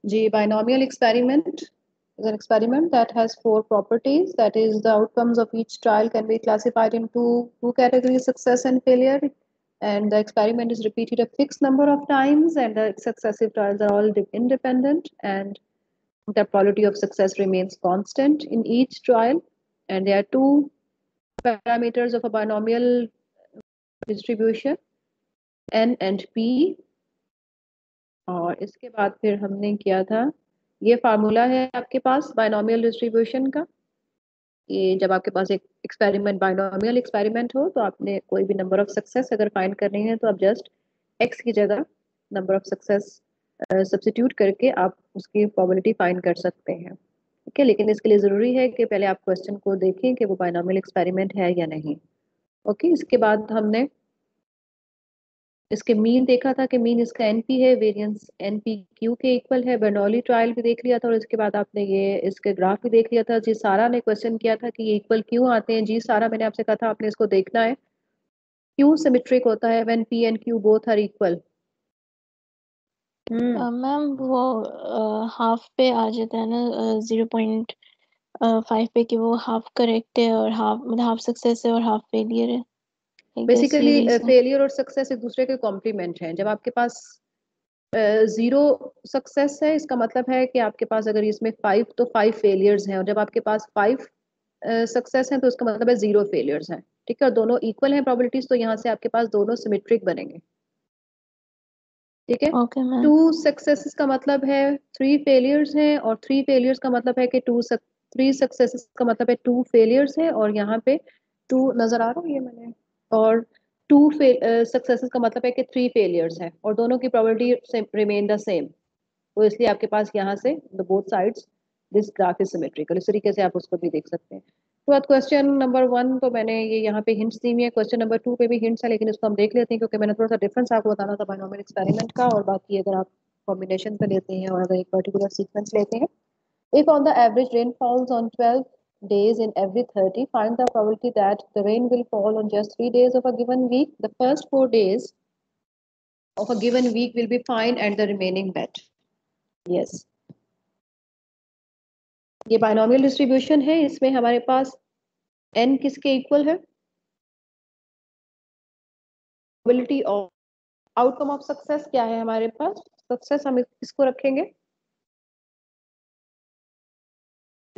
Ji, binomial experiment is an experiment that has four properties. That is, the outcomes of each trial can be classified into two categories: success and failure. And the experiment is repeated a fixed number of times, and the successive trials are all independent, and the probability of success remains constant in each trial. And there are two parameters of a binomial distribution, n and p. और इसके बाद फिर हमने किया था, ये formula है आपके पास बाइनोमियल डिस्ट्रीब्यूशन का। ये जब आपके पास एक एक्सपेरिमेंट बाइनोमियल एक्सपेरिमेंट हो तो आपने कोई भी नंबर ऑफ सक्सेस अगर फाइंड करनी है तो आप जस्ट एक्स की जगह नंबर ऑफ सक्सेस सब्स्टिट्यूट करके आप उसकी प्रोबेबिलिटी फाइंड कर सकते हैं। ठीक है, लेकिन इसके लिए जरूरी है कि पहले आप क्वेश्चन को देखें कि वो बाइनोमियल एक्सपेरिमेंट है या नहीं। ओके, इसके बाद हमने इसके मीन देखा था कि मीन इसका एनपी है, वेरिएंस एनपी क्यू के इक्वल है। बर्नौली ट्रायल भी देख लिया था और इसके बाद आपने ये इसके ग्राफ भी देख लिया था। जी सारा ने क्वेश्चन किया था कि ये इक्वल क्यों आते हैं। जी सारा, मैंने आपसे कहा था आपने इसको देखना है, क्यों सिमेट्रिक होता है when P and Q both are equal. Ma'am वो हाफ पे आ जाता है ना 0.5 पे कि वो हाफ करेक्ट है और हाफ मतलब हाफ सक्सेस है और हाफ फेलियर है। बेसिकली फेलियर और सक्सेस एक दूसरे के कॉम्प्लीमेंट हैं। जब आपके पास जीरो सक्सेस है, इसका मतलब है कि आपके पास अगर इसमें 5 तो 5 फेलियर्स हैं, और जब आपके पास 5 सक्सेस हैं तो इसका मतलब है 0 फेलियर्स हैं। ठीक है, और दोनों इक्वल हैं प्रोबेबिलिटीज, तो यहाँ से आपके पास दोनों सिमेट्रिक बनेंगे। ठीक है, ओके मैम। 2 सक्सेसेस का मतलब है 3 फेलियर्स हैं, और 3 फेलियर्स का मतलब है कि 3 सक्सेसेस का मतलब है 2 फेलियर्स हैं, और यहाँ पे 2 नजर आ रहा है ये मैंने, और 2 सक्सेसेस का मतलब है कि 3 फेलियर्स हैं, और दोनों की प्रोबेबिलिटी रिमेन द सेम। तो इसलिए आपके पास यहाँ से the both sides this graph is symmetrical. इस तरीके से आप उसको भी देख सकते हैं। तो बाद क्वेश्चन नंबर 1 तो मैंने ये यहाँ पे हिंट्स दी हुई है, क्वेश्चन नंबर 2 पे भी हिंट्स है, लेकिन इसको हम देख लेते हैं क्योंकि मैंने थोड़ा सा डिफरेंस आपको बताना था बाइनोमियल एक्सपेरिमेंट का। और बाकी अगर आप कॉम्बिनेशन पे लेते हैं और अगर एक पर्टिकुलर सीक्वेंस लेते हैं, if on the average rain falls on 12 days in every 30, find the probability that the rain will fall on just 3 days of a given week. The first 4 days of a given week will be fine and the remaining wet. Yes, ये binomial distribution है, इसमें हमारे पास n किसके equal है, probability of outcome of success क्या है हमारे पास, success हम इसको रखेंगे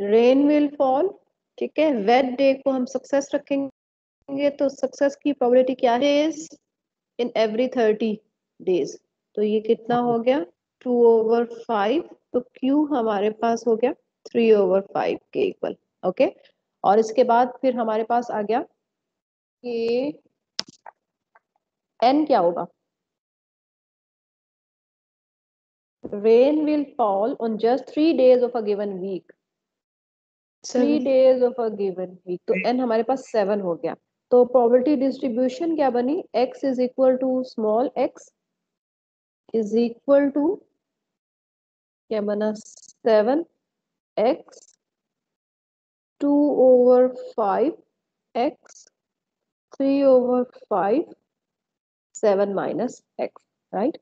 रेन विल फॉल। ठीक है, वेट डे को हम सक्सेस रखेंगे, तो सक्सेस की प्रोबेबिलिटी क्या है इन एवरी 30 डेज। तो ये कितना हो गया 2/5, तो क्यू हमारे पास हो गया 3/5 के इक्वल। ओके, और इसके बाद फिर हमारे पास आ गया कि n क्या होगा, rain will fall on just 3 days of a given week, 3 days of a given week, तो n हमारे पास 7 हो गया। तो प्रोबेबिलिटी डिस्ट्रीब्यूशन क्या बनी, x is equal to small x is equal to क्या बना 7x 2/5x 3/5 7 minus x, right.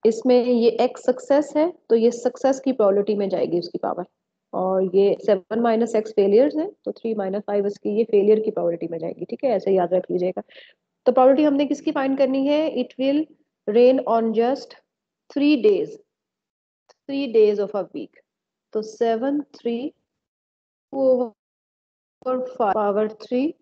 इसमें ये x सक्सेस है तो ये सक्सेस की प्रोबेबिलिटी में जाएगी उसकी पावर, और ये 7 माइनस एक्स फेलियर्स है तो 3 माइनस 5 इसकी ये फेलियर की प्रोबेबिलिटी में जाएगी। ठीक है, ऐसे याद रख लीजिएगा। तो प्रोबेबिलिटी हमने किसकी फाइंड करनी है, it will rain on just 3 days of a week. तो 7 3 2/5 पावर 3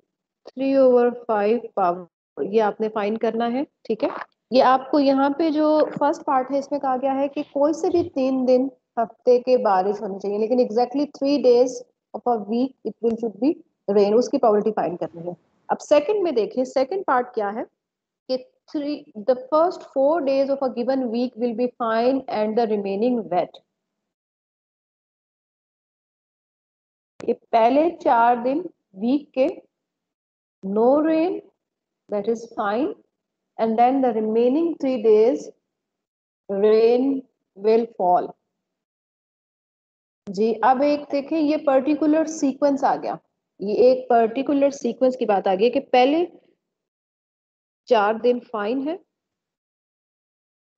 3/5 पावर, ये आपने फाइंड करना है। ठीक है, ये आपको यहाँ पे जो फर्स्ट पार्ट है इसमें कहा गया है कि कोई से भी 3 दिन हफ्ते के बारिश होनी चाहिए, लेकिन exactly 3 days of a week it will should be rain, उसकी प्रोबेबिलिटी फाइंड करनी है। अब सेकंड में देखिए, सेकंड पार्ट क्या है कि the first 4 days of a given week will be fine and the remaining wet. ये पहले 4 दिन वीक के no rain, that is fine, and then the remaining 3 days rain will fall। जी अब एक देखें, ये पर्टिकुलर सीक्वेंस आ गया, ये एक पर्टिकुलर सीक्वेंस की बात आ गई कि पहले 4 दिन फाइन है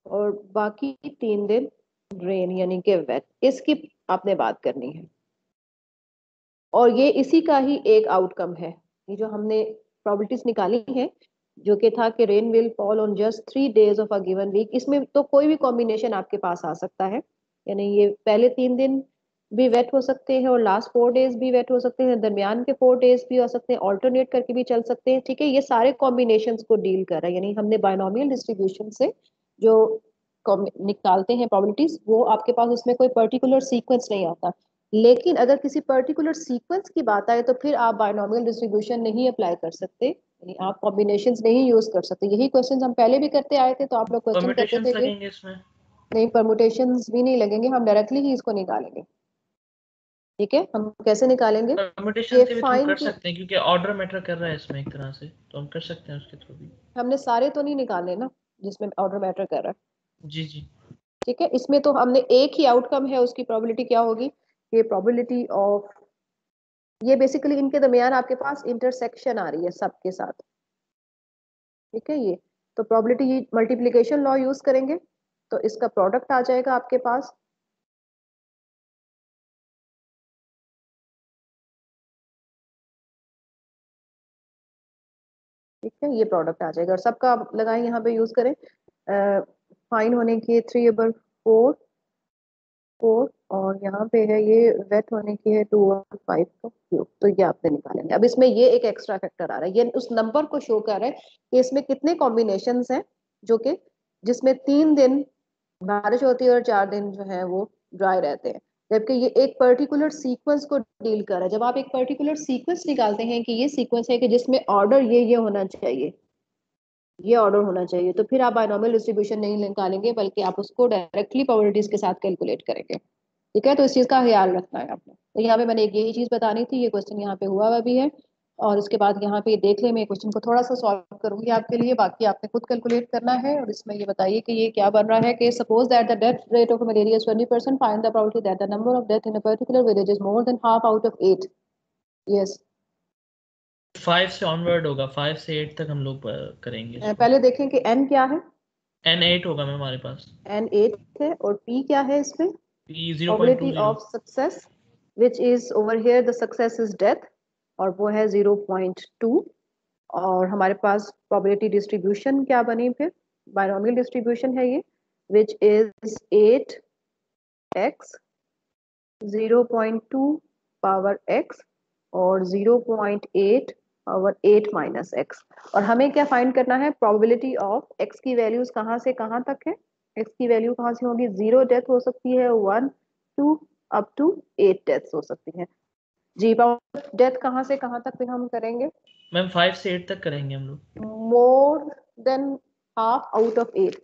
और बाकी 3 दिन रेन यानी कि वेट, इसकी आपने बात करनी है। और ये इसी का ही एक आउटकम है, ये जो हमने प्रोबेबिलिटीज निकाली है, जो कि था कि rain will fall on just 3 days of a given week. इसमें तो कोई भी कॉम्बिनेशन आपके पास आ सकता है, यानी ये पहले 3 दिन भी वेट हो सकते हैं और लास्ट 4 days भी वेट हो सकते हैं, दरमियान के 4 days भी हो सकते हैं, ऑल्टरनेट करके भी चल सकते हैं। ठीक है, ये सारे कॉम्बिनेशन को डील कर रहा है, यानी हमने बायनोमियल डिस्ट्रीब्यूशन से जो निकालते हैं प्रोबेबिलिटीज, वो आपके पास उसमें कोई पर्टिकुलर सीक्वेंस नहीं आता। लेकिन अगर किसी पर्टिकुलर सीक्वेंस की बात आए तो फिर आप बायनोमियल डिस्ट्रीब्यूशन नहीं अप्लाई कर सकते, यानी आप कॉम्बिनेशंस नहीं यूज कर सकते। यही क्वेश्चन हम पहले भी करते आए थे, तो आप लोग क्वेश्चन करते थे परम्यूटेशंस कि लगेंगे इसमें? नहीं, परमुटेशंस भी नहीं लगेंगे, हम डायरेक्टली ही इसको निकालेंगे। ठीक है, हम कैसे निकालेंगे? परम्यूटेशन ये से भी थ्रू फाइन कर की सकते हैं क्योंकि ऑर्डर मैटर कर रहा है इसमें एक तरह से, तो हम कर सकते हैं उसके थ्रू भी। हमने सारे तो नहीं निकाले ना जिसमें ऑर्डर मैटर कर रहा है। जी जी। ठीक है, इसमें तो हमने एक ही आउटकम है, उसकी प्रोबेबिलिटी क्या होगी? ये प्रोबेबिलिटी ऑफ, ये बेसिकली इनके दरमियान आपके पास इंटरसेक्शन आ रही है सबके साथ। ठीक है, ये तो प्रोबेबिलिटी मल्टीप्लिकेशन लॉ यूज करेंगे तो इसका प्रोडक्ट आ जाएगा आपके पास। ठीक है, ये प्रोडक्ट आ जाएगा और सबका आप लगाएं, यहाँ पे यूज करें। फाइन होने की 3/4 और यहाँ पे है ये वेट होने की है 2/5 का क्यूब। तो ये आपने निकालेंगे। अब इसमें ये एक एक्स्ट्रा फैक्टर आ रहा है, ये उस नंबर को शो कर रहा है कि इसमें कितने कॉम्बिनेशंस हैं, जो कि जिसमें 3 दिन बारिश होती है और 4 दिन जो है वो ड्राई रहते हैं, जबकि ये एक पर्टिकुलर सीक्वेंस को डील कर रहा है। जब आप एक पर्टिकुलर सीक्वेंस निकालते हैं कि ये सीक्वेंस है कि जिसमें ऑर्डर ये होना चाहिए, ये ऑर्डर होना चाहिए, तो फिर आप बायनोमियल डिस्ट्रीब्यूशन नहीं निकालेंगे बल्कि आप उसको डायरेक्टली प्रोबेबिलिटीज के साथ कैलकुलेट करेंगे। ठीक है, तो इस चीज का ख्याल रखना है आपने। तो यहाँ पे मैंने एक यही चीज बतानी थी, ये क्वेश्चन यहाँ पे हुआ भी है। और उसके बाद यहाँ पे देख ले, मैं क्वेश्चन को थोड़ा सा सॉल्व करूंगी आपके लिए, बाकी आपने खुद कैलकुलेट करना है। और इसमें ये बताइए कि ये क्या बन रहा है कि suppose that the death rate of malaria is 20%, find the probability that the number of death in a particular village is more than half out of 8। Yes, 5 से ऑनवर्ड होगा, 5 से 8 तक हम लोग करेंगे इसको। पहले देखें कि एन क्या है। एन 8 होगा मैम हमारे पास। एन 8 है और पी क्या है इसमें? P probability 0.20। of success, which is over here the success is death, और वो है 0.2। और हमारे पास probability distribution क्या बनी फिर? binomial distribution है ये, which is 8x 0.2 power x और 0.8 पावर 8 माइनस x। और हमें क्या फाइंड करना है? प्रोबेबिलिटी ऑफ x की वैल्यूज कहाँ से कहाँ तक है? x की वैल्यू कहाँ से होगी? 0 डेथ हो सकती है, 1 2 अप टू 8 डेथ्स हो सकती है। जी, पावर डेथ कहाँ से कहाँ तक फिर हम करेंगे? मैम 5 से 8 तक करेंगे हम लोग। More than half out of 8,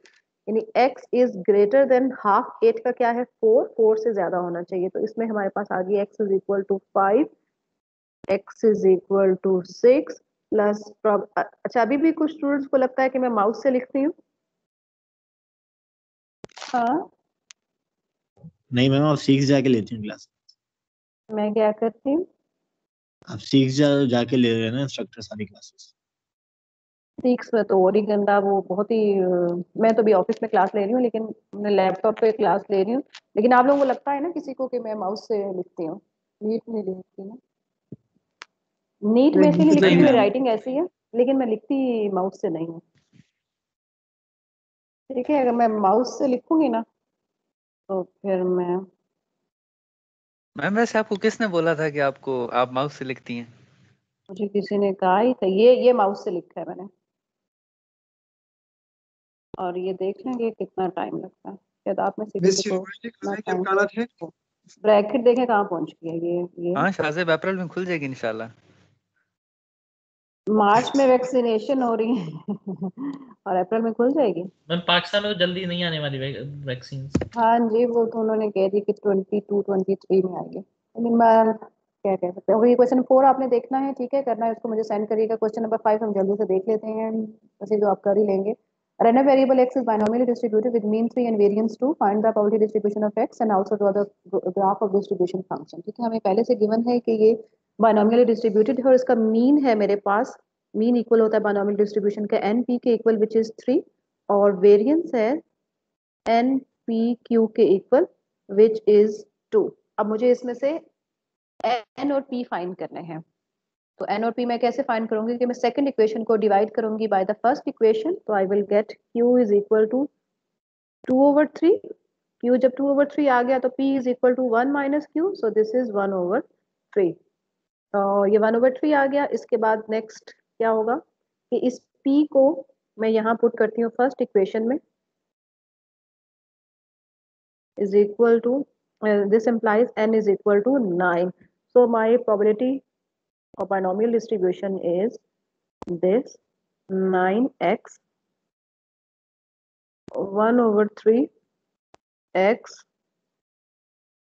यानी x is greater than half. 8 का क्या है? 4 से ज्यादा होना चाहिए। तो इसमें हमारे पास आ गई x is equal to 5, x is equal to 6 plus. अच्छा, अभी भी कुछ स्टूडेंट्स को लगता है कि मैं माउस से लिखती हूँ। हाँ, नहीं मैम, आप सीख जाके लेती हैं क्लास। मैं क्या करती हूँ? आप जाके ले रहे हैं ना इंस्ट्रक्टर सारी क्लासेस। 6 में तो और ही गंदा, वो बहुत ही मैं तो भी ऑफिस में क्लास ले रही हूँ, लेकिन मैं लैपटॉप पे क्लास ले रही हूँ। लेकिन आप लोगों को लगता है ना किसी को कि मैं माउस से लिखती हूँ? नीट में लिखती हूँ, नीट में से नहीं लिखती, नहीं मेरी मैम। राइटिंग ऐसी है, लेकिन मैं लिखती माउस से नहीं हूँ। ठीक है, अगर मैं माउस से लिखूंगी ना तो फिर मैं, मैम वैसे आपको किसने बोला था कि आप माउस से लिखती हैं? मुझे किसी ने कहा ही था, ये माउस से लिखा है मैंने। और ये देख लेंगे कितना टाइम लगता है, शायद आप में से किसी को कितना टाइम। ब्रैकेट देखें कहाँ पहुंच गया ये हाँ शाहजेब, अप्रैल में खुल जाएगी इंशाल्लाह। मार्च में वैक्सीनेशन हो रही है और अप्रैल में खुल जाएगी। मैम पाकिस्तान में तो जल्दी नहीं आने वाली वैक्सीन। हाँ जी, वो तो उन्होंने कह दी कि 22-23 में आएगी, लेकिन मैं क्या कह सकते हैं। वही क्वेश्चन 4 आपने देखना है, ठीक है, करना है उसको मुझे सेंड करिएगा। क्वेश्चन नंबर 5 हम जल्दी से देख लेते हैं, वैसे जो आप कर ही लेंगे। Random variable x is binomially distributed with mean 3 and variance 2. Find the probability distribution of x and also draw the graph of distribution function. ठीक है, हमें पहले से गिवन है कि ये binomially distributed है और इसका मीन है मेरे पास। मीन इक्वल होता है binomial distribution का np के इक्वल, which is 3, और वेरिएंस है n पी क्यू के इक्वल विच इज 2। अब मुझे इसमें से एन और पी फाइंड करने हैं। तो एन और पी मैं कैसे फाइंड करूंगी कि मैं सेकंड इक्वेशन को डिवाइड करूंगी बाय द फर्स्ट इक्वेशन। तो I will get Q is equal to 2/3। Q जब 2/3 आ गया तो P is equal to 1 minus Q, so this is 1/3। ये 1/3 आ गया। इसके बाद नेक्स्ट क्या होगा कि इस p को मैं यहाँ पुट करती हूँ फर्स्ट इक्वेशन में, is equal to this implies n is equal to 9. So my probability of binomial distribution is this 9x 1/3 x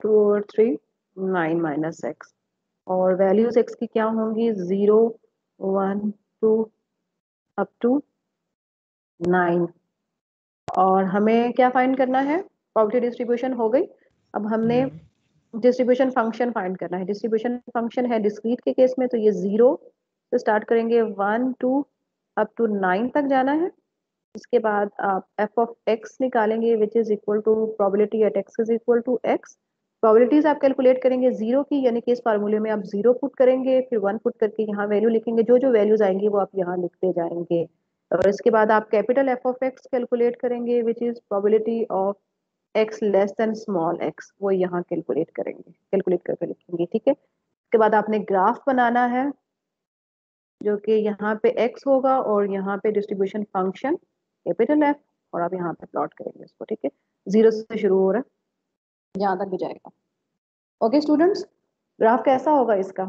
2/3 9 minus x। और वैल्यूज x की क्या होंगी 0 1 2 अप टू 9। और हमें क्या फाइंड करना है, प्रोबेबिलिटी डिस्ट्रीब्यूशन हो गई। अब हमने डिस्ट्रीब्यूशन फंक्शन फाइंड करना है। डिस्ट्रीब्यूशन फंक्शन है डिस्क्रीट के केस में, तो ये 0 से स्टार्ट करेंगे 1 2 अप टू 9 तक जाना है। इसके बाद आप f ऑफ x निकालेंगे which is equal to probability at x is equal to x। Probabilities आप कैलकुलेट करेंगे 0 की, यानी कि इस फार्मूले में आप 0 पुट करेंगे, फिर 1 पुट करके यहाँ वैल्यू लिखेंगे। जो जो वैल्यूज आएंगी वो आप यहाँ लिखते जाएंगे। और इसके बाद आप capital f of x calculate करेंगे which is probability of x less than small x, वो यहाँ कैलकुलेट करेंगे, कैलकुलेट करके लिखेंगे। ठीक है। इसके बाद आपने ग्राफ बनाना है जो कि यहाँ पे x होगा और यहाँ पे डिस्ट्रीब्यूशन फंक्शन कैपिटल F, और आप यहाँ पे प्लॉट करेंगे इसको। ठीक है, 0 से शुरू हो रहा है, जहाँ तक भी जाएगा। ओके स्टूडेंट्स, ग्राफ कैसा होगा इसका?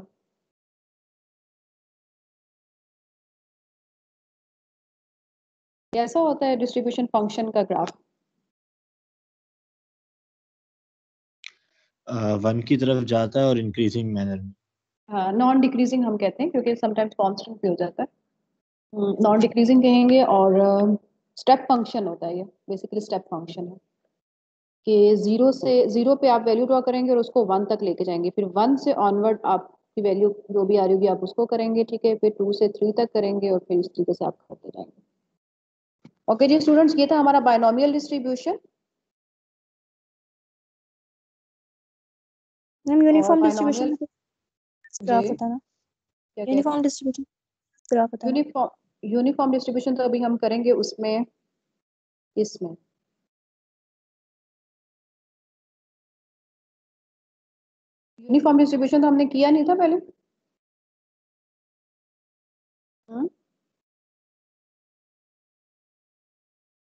कैसा होता है डिस्ट्रीब्यूशन फंक्शन का ग्राफ? 1 की तरफ जाता है और इंक्रीजिंग मैनर में। हाँ, नॉन डिक्रीजिंग हम कहते हैं क्योंकि समटाइम्स कांस्टेंट भी हो जाता है। नॉन डिक्रीजिंग कहेंगे। और स्टेप फंक्शन होता है, ये बेसिकली स्टेप फंक्शन है कि 0 पे आप वैल्यू ड्रॉ करेंगे और उसको 1 तक लेके जाएंगे, फिर 1 से ऑनवर्ड आपकी वैल्यू जो भी आ रही होगी आप उसको करेंगे। ठीक है, फिर 2 से 3 तक करेंगे और फिर इस तरीके से आप करते जाएंगे। ओके जी स्टूडेंट्स, ये था हमारा binomial distribution. Ma'am uniform binomial- distribution graph जी, होता है ना, क्या कह यूनिफॉर्म डिस्ट्रीब्यूशन ग्राफ होता है ना? यूनिफॉर्म डिस्ट्रीब्यूशन तो अभी हम करेंगे उसमें, इसमें यूनिफॉर्म डिस्ट्रीब्यूशन तो हमने किया नहीं था पहले।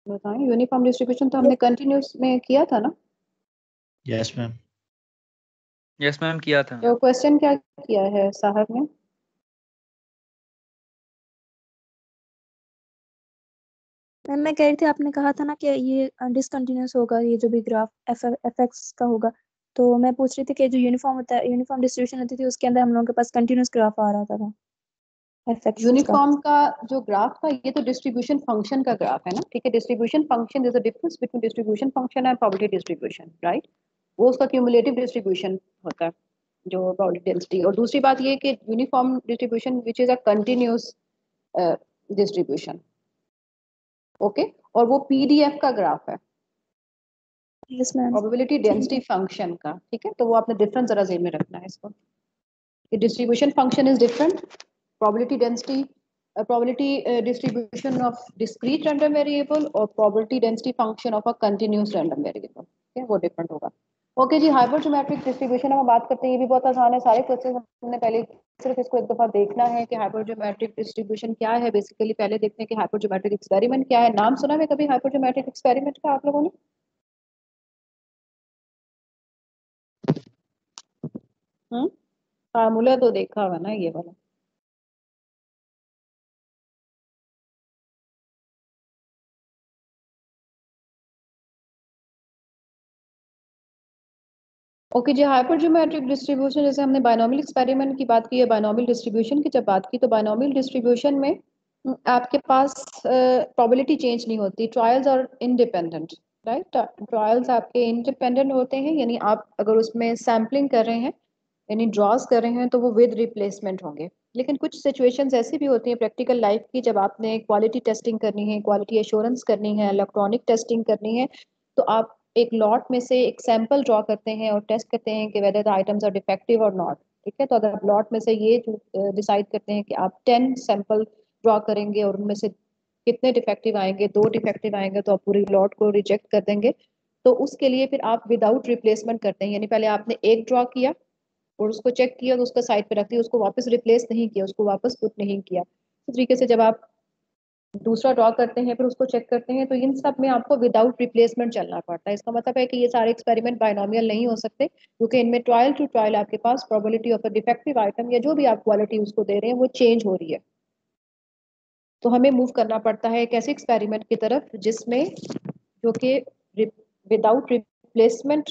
बताएं, यूनिफॉर्म डिस्ट्रीब्यूशन तो हमने कंटिन्यूस में किया था ना? Yes ma'am. यस मैम किया था। तो क्वेश्चन क्या किया है साहब ने? मैम मैं कह रही थी, आपने कहा था ना कि ये डिसकंटिन्यूअस होगा, ये जो भी ग्राफ एफ एक्स का होगा। तो मैं पूछ रही थी कि जो यूनिफॉर्म होता है, यूनिफॉर्म डिस्ट्रीब्यूशन होती थी, उसके अंदर हम लोगों के पास कंटिन्यूअस ग्राफ आ रहा था एफ एक्स का। यूनिफॉर्म का जो ग्राफ था ये तो डिस्ट्रीब्यूशन फंक्शन का ग्राफ है ना। ठीक है, distribution function, there is a difference between distribution function and probability distribution, right? वो उसका क्यूमुलेटिव डिस्ट्रीब्यूशन होता है जो प्रोबेबिलिटी डेंसिटी। और दूसरी बात ये कि uniform distribution which is a continuous distribution. Okay, और वो पीडीएफ का ग्राफ है, yes ma'am. Probability density function का। ठीक है, तो वो आपने डिफरेंस जरा ज़हन में रखना है इसको कि distribution function is different, probability density probability distribution of discrete random variable और probability density function of a continuous random variable, okay, वो डिफरेंट होगा। ओके जी, हाइपरजोमेट्रिक डिस्ट्रीब्यूशन हम बात करते हैं। ये भी बहुत आसान है, सारे क्वेश्चन हमने पहले सिर्फ इसको एक दफा देखना है कि हाइपरजोमेट्रिक डिस्ट्रीब्यूशन क्या है। बेसिकली पहले देखते हैं कि हाइपरजोमेट्रिक एक्सपेरिमेंट क्या है। नाम सुना है कभी हाइपरजोमेट्रिक एक्सपेरिमेंट का आप लोगों ने? फार्मूला तो देखा होगा ना ये वाला। ओके जी, हाइपरजोमेट्रिक डिस्ट्रीब्यूशन, जैसे हमने बायनोमियल एक्सपेरिमेंट की बात की है, बायनोमियल डिस्ट्रीब्यूशन की जब बात की, तो बायनोमियल डिस्ट्रीब्यूशन में आपके पास प्रोबेबिलिटी चेंज नहीं होती। ट्रायल्स और इंडिपेंडेंट, राइट? ट्रायल्स आपके इंडिपेंडेंट होते हैं, यानी आप अगर उसमें सैम्पलिंग कर रहे हैं यानी ड्रॉज कर रहे हैं तो वो विद रिप्लेसमेंट होंगे। लेकिन कुछ सिचुएशंस ऐसी भी होती हैं प्रैक्टिकल लाइफ की, जब आपने क्वालिटी टेस्टिंग करनी है, क्वालिटी एश्योरेंस करनी है, इलेक्ट्रॉनिक टेस्टिंग करनी है, तो आप एक लॉट में से एक सैंपल ड्रॉ करते हैं और टेस्ट करते हैं कि whether the items are defective और नॉट, ठीक है। तो अगर आप लॉट में से ये डिसाइड करते हैं कि आप 10 सैंपल ड्रॉ करेंगे और उनमें से कितने डिफेक्टिव आएंगे, 2 डिफेक्टिव आएंगे, तो आप पूरी लॉट को रिजेक्ट कर देंगे। तो उसके लिए फिर आप विदाउट रिप्लेसमेंट करते हैं, यानी पहले आपने एक ड्रॉ किया और उसको चेक किया तो उसका साइड पे रख दिया, उसको वापस रिप्लेस नहीं किया, उसको वापस पुट नहीं किया। इस तरीके से जब आप दूसरा ड्रॉ करते हैं फिर उसको चेक करते हैं, तो इन सब में आपको विदाउट रिप्लेसमेंट चलना पड़ता है। इसका मतलब है कि ये सारे एक्सपेरिमेंट बाइनोमियल नहीं हो सकते, क्योंकि इनमें ट्रायल टू ट्रायल आपके पास probability of a defective item या जो भी आप क्वालिटी उसको दे रहे हैं वो चेंज हो रही है। तो हमें मूव करना पड़ता है एक ऐसे एक्सपेरिमेंट की तरफ जिसमें जो कि विदाउट रिप्लेसमेंट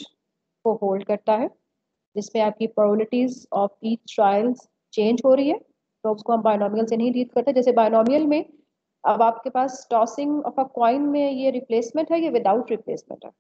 को होल्ड करता है, जिसमें आपकी probabilities of each trials change हो रही है, तो उसको हम बाइनोमियल से नहीं डील करते। जैसे बाइनोमियल में अब आपके पास टॉसिंग ऑफ अ कॉइन में ये रिप्लेसमेंट है या विदाउट रिप्लेसमेंट है?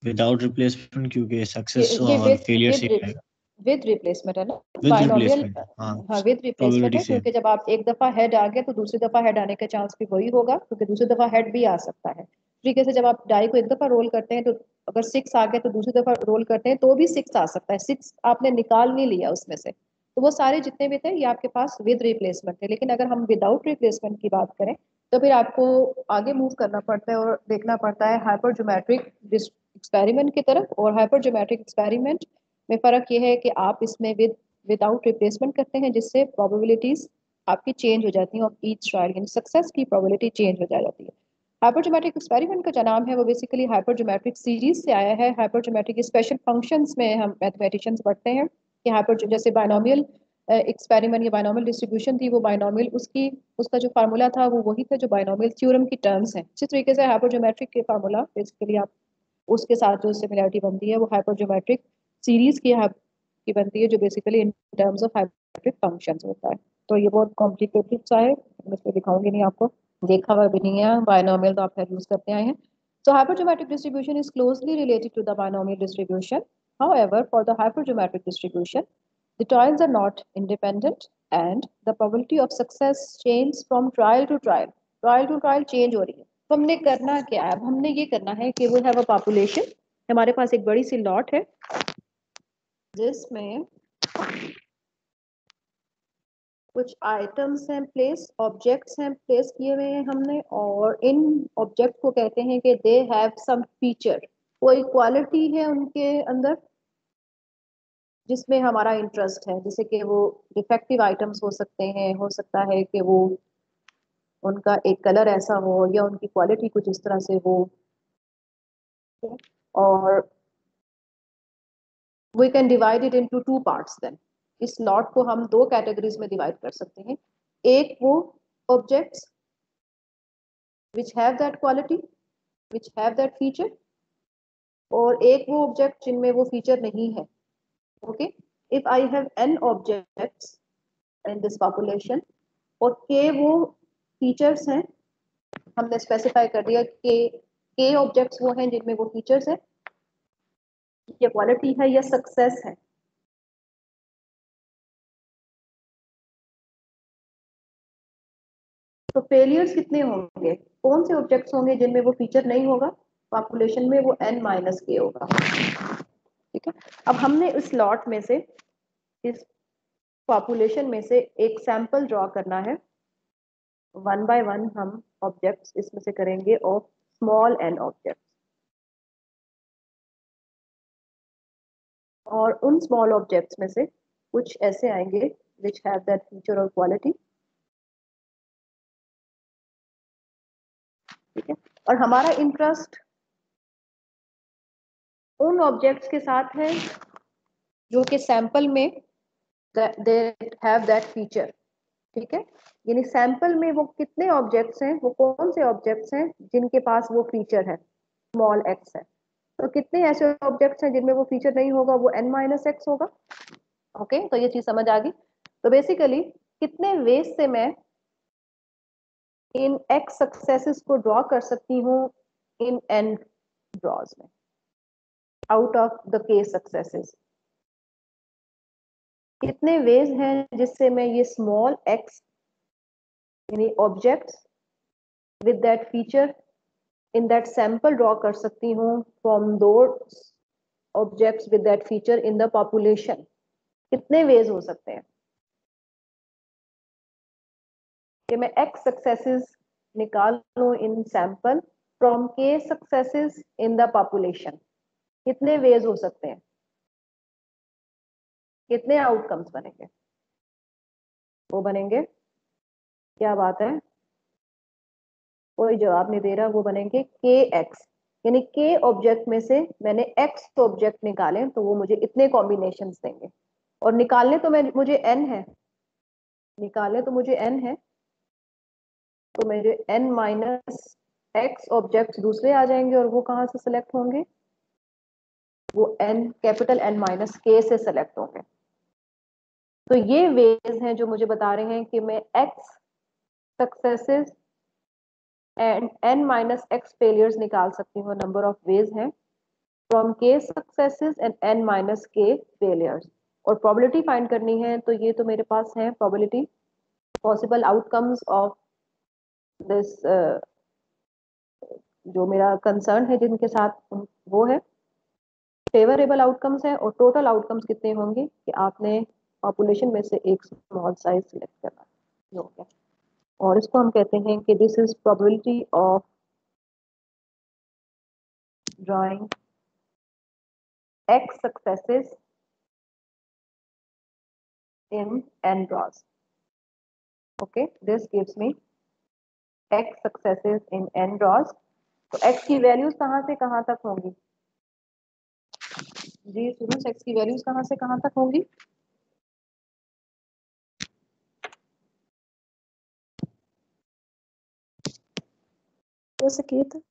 विदाउट रिप्लेसमेंट, क्योंकि सक्सेस ये और फेलियर से आएगा। विद रिप्लेसमेंट है ना विद बाइनोमियल। रिप्लेसमेंट, हाँ हाँ विद रिप्लेसमेंट प्रोबेबिलिटी है, सेम। क्योंकि जब आप एक दफा हेड आ गया तो दूसरी दफा हेड आने का चांस भी वही होगा, क्योंकि दूसरी दफा हेड भी आ सकता है। तरीके से जब आप डाई को एक दफा रोल करते हैं तो अगर 6 आ गया तो दूसरी दफा रोल करते हैं तो भी 6 आ सकता है, 6 आपने निकाल नहीं लिया उसमें से। तो वो सारे जितने भी थे ये आपके पास विद रिप्लेसमेंट थे। लेकिन अगर हम विदाउट रिप्लेसमेंट की बात करें तो फिर आपको आगे मूव करना पड़ता है और देखना पड़ता है हाइपरज्योमेट्रिक एक्सपेरिमेंट की तरफ। और हाइपरज्योमेट्रिक एक्सपेरिमेंट में फर्क ये है कि आप इसमें विदाउट रिप्लेसमेंट करते हैं, जिससे प्रोबेबिलिटीज आपकी चेंज हो जाती हैं और ईच ट्रायल यानी सक्सेस की प्रोबेबिलिटी चेंज हो जाती है। हाइपरज्योमेट्रिक एक्सपेरिमेंट का जो नाम है वो बेसिकली हाइपरज्योमेट्रिक सीरीज से आया है। हाइपरज्योमेट्रिक स्पेशल फंक्शंस में हम मैथमेटिशियंस पढ़ते हैं कि हाइपर जैसे बाइनोमियल एक्सपेरिमेंट या बाइनोमियल डिस्ट्रीब्यूशन थी, वो बाइनोमियल उसका जो फार्मूला था वो वही था जो बाइनोमियल थ्योरम की टर्म्स हैं। इसी तरीके से हाइपरज्योमेट्रिक के फार्मूला बेसिकली आप उसके साथ जो सिमिलरिटी बनती है वो हाइपरज्योमेट्रिक सीरीज की बनती है, जो basically in terms of hypergeometric functions होता है। तो ये बहुत कॉम्प्लिकेटेड सा है, मैं इसको दिखाऊंगी नहीं आपको, देखा हुआ भी नहीं है, बाइनोमियल तो आप यूज करते आए हैं। So hypergeometric distribution is closely related to the binomial distribution. However, for the hypergeometric distribution, the trials are not independent and the probability of success changes from trial to trial. Trial to trial change हो रही है। तो हमने करना क्या है? अब हमने ये करना है कि we have a population, हमारे पास एक बड़ी सी लॉट है जिसमें कुछ आइटम्स हैं प्लेस, ऑब्जेक्ट्स हैं प्लेस किए हुए हैं हमने, और इन ऑब्जेक्ट को कहते हैं कि दे हैव सम फीचर, कोई क्वालिटी है उनके अंदर जिसमें हमारा इंटरेस्ट है। जैसे कि वो डिफेक्टिव आइटम्स हो सकते हैं, हो सकता है कि वो उनका एक कलर ऐसा हो या उनकी क्वालिटी कुछ इस तरह से हो। और we can divide it into 2 parts then. इस लॉट को हम 2 कैटेगरीज में डिवाइड कर सकते हैं। एक वो objects which have that quality, which have that feature, और एक वो ऑब्जेक्ट जिनमें वो फीचर नहीं है। Okay, if I have n objects in this population और k वो फीचर्स हैं, हमने स्पेसिफाई कर दिया कि k ऑब्जेक्ट्स वो हैं जिनमें वो फीचर्स हैं या क्वालिटी है या सक्सेस है। तो फेलियर्स कितने होंगे, कौन से ऑब्जेक्ट्स होंगे जिनमें वो फीचर नहीं होगा पॉपुलेशन में? वो n माइनस के होगा। ठीक है, अब हमने इस लॉट में से, इस पॉपुलेशन में से एक सैंपल ड्रॉ करना है। 1 बाय 1 हम ऑब्जेक्ट्स इसमें से करेंगे ऑफ स्मॉल n ऑब्जेक्ट्स, और उन स्मॉल ऑब्जेक्ट्स में से कुछ ऐसे आएंगे विच हैव दैट फीचर और क्वालिटी। ठीक है, और हमारा इंटरेस्ट उन ऑब्जेक्ट्स के साथ है जो कि सैंपल में दे हैव दैट फीचर। ठीक है, यानी सैंपल में वो कितने ऑब्जेक्ट्स हैं, वो कौन से ऑब्जेक्ट्स हैं जिनके पास वो फीचर है, स्मॉल x है। तो कितने ऐसे ऑब्जेक्ट्स हैं जिनमें वो फीचर नहीं होगा, वो n माइनस एक्स होगा। ओके, तो ये चीज समझ आ गई। तो बेसिकली कितने वेज से मैं इन x सक्सेसेस को ड्रॉ कर सकती हूँ इन n ड्रॉज में, out of the k successes. कितने वेज हैं जिससे मैं ये स्मॉल x यानी objects with that feature in that sample draw कर सकती हूँ फ्रॉम दो objects with that feature in the population. कितने वेज हो सकते हैं कि मैं x सक्सेसेस निकाल लूं इन sample from k successes in the population? कितने वेज हो सकते हैं, कितने आउटकम्स बनेंगे? वो बनेंगे, क्या बात है, कोई जवाब नहीं दे रहा, वो बनेंगे kx, यानी k ऑब्जेक्ट में से मैंने x ऑब्जेक्ट निकाले तो वो मुझे इतने कॉम्बिनेशंस देंगे। और निकालने तो मुझे n है, निकालने तो मुझे n है, तो मेरे n माइनस x ऑब्जेक्ट दूसरे आ जाएंगे और वो कहाँ से सिलेक्ट होंगे? वो n capital N minus k से सिलेक्ट होंगे। तो ये वेज हैं जो मुझे बता रहे हैं कि मैं x successes and n minus x failures निकाल सकती हूँ। नंबर ऑफ वेज हैं from k successes and n minus k failures. और प्रोबेबिलिटी फाइंड करनी है तो ये तो मेरे पास है probability possible outcomes of this, जो मेरा कंसर्न है जिनके साथ वो है फेवरेबल आउटकम्स है। और टोटल आउटकम्स कितने होंगे कि आपने पॉपुलेशन में से एक स्मॉल साइज सिलेक्ट करना है। और इसको हम कहते हैं कि this is probability of drawing x successes in n draws. Okay, this gives me x successes in n draws. तो x की वैल्यूज कहाँ से कहाँ तक होंगी जी स्टूडेंट्स? x की वैल्यूज कहाँ से कहाँ तक होंगी? हो सके तो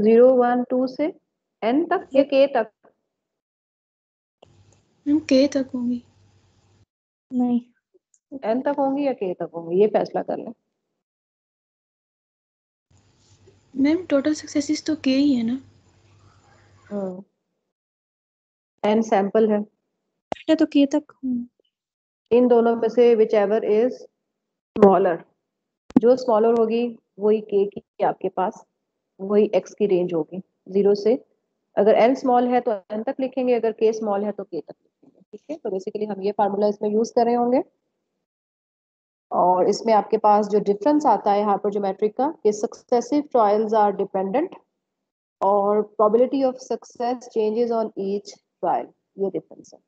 0 1 2 से n तक या k तक? मैम के तक होंगी। नहीं, n तक होंगी या k तक होंगी, ये फैसला कर लें। मैम टोटल सक्सेसेस तो के ही है ना। n सैंपल है, बेटा तो के तक हूँ। इन दोनों में से विच एवर इज स्मॉलर, जो स्मॉलर होगी वही k की आपके पास वही x की रेंज होगी 0 से। अगर n स्मॉल है तो n तक लिखेंगे, अगर k स्मॉल है तो k तक लिखेंगे। ठीक है, तो बेसिकली हम ये फार्मूला इसमें यूज कर रहे होंगे। और इसमें आपके पास जो डिफरेंस आता है हाइपरजोमेट्रिक का कि सक्सेसिव ट्रायल्स आर डिपेंडेंट और probability of success changes on each trial, ये डिफरेंस है।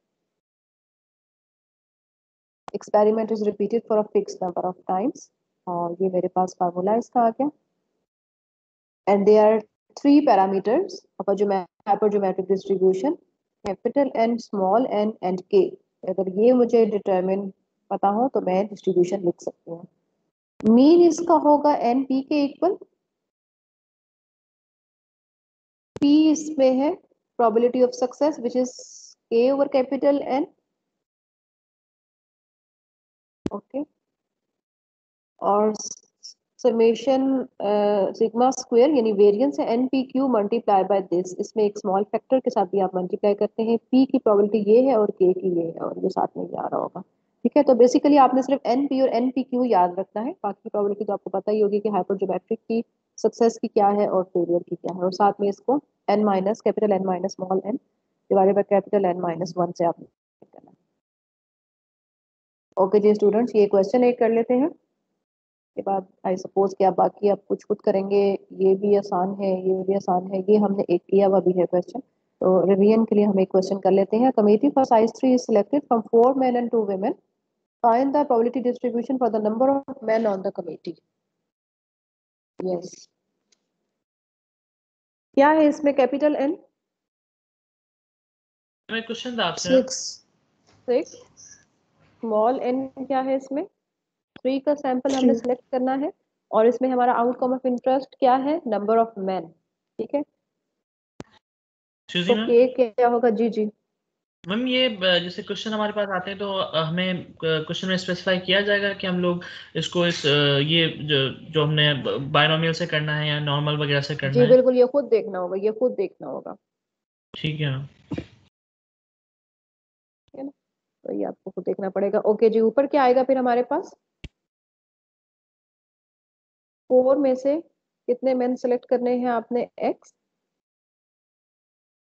Experiment is repeated for a fixed number of times, और ये मेरे पास फार्मूला इसका आ गया। And they are 3 parameters of a hypergeometric distribution, capital N, small n and k। अगर ये मुझे डिटरमिन पता हो तो मैं डिस्ट्रीब्यूशन लिख सकती हूँ। मीन इसका होगा NP के इक्वल, P इसमें है probability of success which is K over capital N। Okay, और समेशन सिग्मा स्क्वायर यानी वेरिएंस है NPQ मल्टीप्लाई बाय दिस, इसमें एक स्मॉल फैक्टर के साथ भी आप मल्टीप्लाई करते हैं। P की प्रोबेबिलिटी ये है और K की ये है, और ये साथ में ये आ रहा होगा। ठीक है, तो बेसिकली आपने सिर्फ NP और NPQ याद रखना है, बाकी प्रोबेबिलिटी तो आपको पता ही होगी कि हाइपरजोमेट्रिक की सक्सेस की क्या है और फेलियर की क्या है। और साथ में इसको n minus capital N minus small n divided by capital N minus 1 से आप करना है। ओके जी स्टूडेंट्स, ये क्वेश्चन एक कर लेते हैं, के बाद आई सपोज कि आप बाकी आप कुछ खुद करेंगे। ये भी आसान है, ये भी आसान है, ये हमने एक किया हुआ भी है क्वेश्चन। तो रिवीजन के लिए हम एक क्वेश्चन कर लेते हैं। Committee for size 3 is selected from 4 men and 2 women. Find the probability distribution for the number of men on the committee. Yes. क्या है इसमें कैपिटल N? मैं क्वेश्चन था आपसे 6। स्मॉल n क्या है इसमें? 3 का सैंपल हमने सिलेक्ट करना है, और इसमें हमारा आउटकम ऑफ इंटरेस्ट क्या है? Number of man. ठीक है, सुजी तो मैम। के क्या होगा? जी जी मैम ये जैसे क्वेश्चन हमारे पास आते हैं तो हमें क्वेश्चन में स्पेसिफाई किया जाएगा कि हम लोग इसको ये जो हमने बायनोमियल से करना है या नॉर्मल वगैरह से करना जी है। बिल्कुल, ये खुद देखना होगा, ये खुद देखना होगा। ठीक है मैम। ठीक है ना, तो ये आपको खुद देखना पड़ेगा। ओके जी, ऊपर क्या आएगा फिर हमारे पास? 4 में से कितने मेन सेलेक्ट करने हैं आपने? x,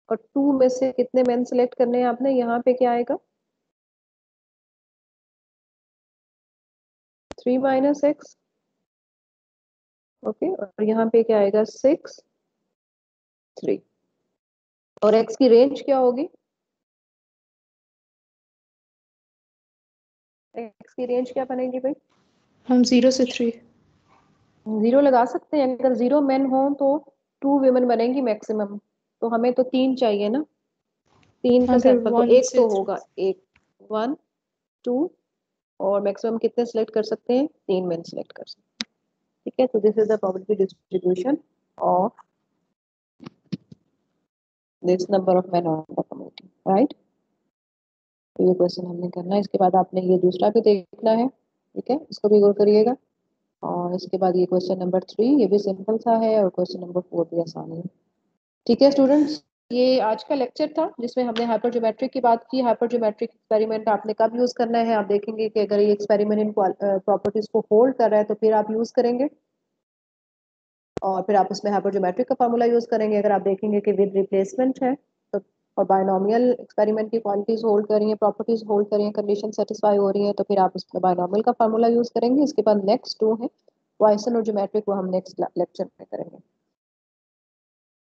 और 2 में से कितने मेन सेलेक्ट करने हैं आपने? यहाँ पे क्या आएगा? 3 माइनस x, ओके, और यहाँ पे क्या आएगा? 6, 3। और x की रेंज क्या होगी? x की रेंज क्या बनेगी भाई? हम 0 से 3। 0 लगा सकते हैं। अगर 0 मेन हो तो 2 विमेन बनेंगी मैक्सिमम, तो हमें तो 3 चाहिए ना, 3 का हाँ, फिर सैंपल तो 1 एक से तो 3। होगा, एक 1 2, और मैक्सिमम कितने सिलेक्ट कर सकते हैं? 3 मेन सिलेक्ट कर सकते हैं। ठीक है, तो this is the probability distribution of this number of main on the community, right. तो ये क्वेश्चन हमने करना है। इसके बाद आपने ये दूसरा भी देखना है, ठीक है, इसको भी गौर करिएगा। और इसके बाद ये क्वेश्चन नंबर 3, ये भी सिंपल सा है, और क्वेश्चन नंबर 4 भी आसान है। ठीक है स्टूडेंट्स, ये आज का लेक्चर था जिसमें हमने हाइपरज्योमेट्रिक की बात की। हाइपरज्योमेट्रिक एक्सपेरिमेंट आपने कब यूज करना है? आप देखेंगे कि अगर ये एक्सपेरिमेंट इन प्रॉपर्टीज को होल्ड कर रहा है तो फिर आप यूज करेंगे, और फिर आप उसमें हाइपरज्योमेट्रिक का फार्मूला यूज करेंगे। अगर आप देखेंगे कि विद रिप्लेसमेंट है तो, और बायनोमियल एक्सपेरिमेंट की क्वालिटीज होल्ड कर रही है, प्रॉपर्टीज होल्ड कर रही है, कंडीशन सेटिस्फाई हो रही है, तो फिर आप उसमें बायनोमियल का फार्मूला यूज करेंगे। इसके बाद नेक्स्ट 2 है पॉइसन और ज्योमेट्रिक, वो हम नेक्स्ट लेक्चर में करेंगे।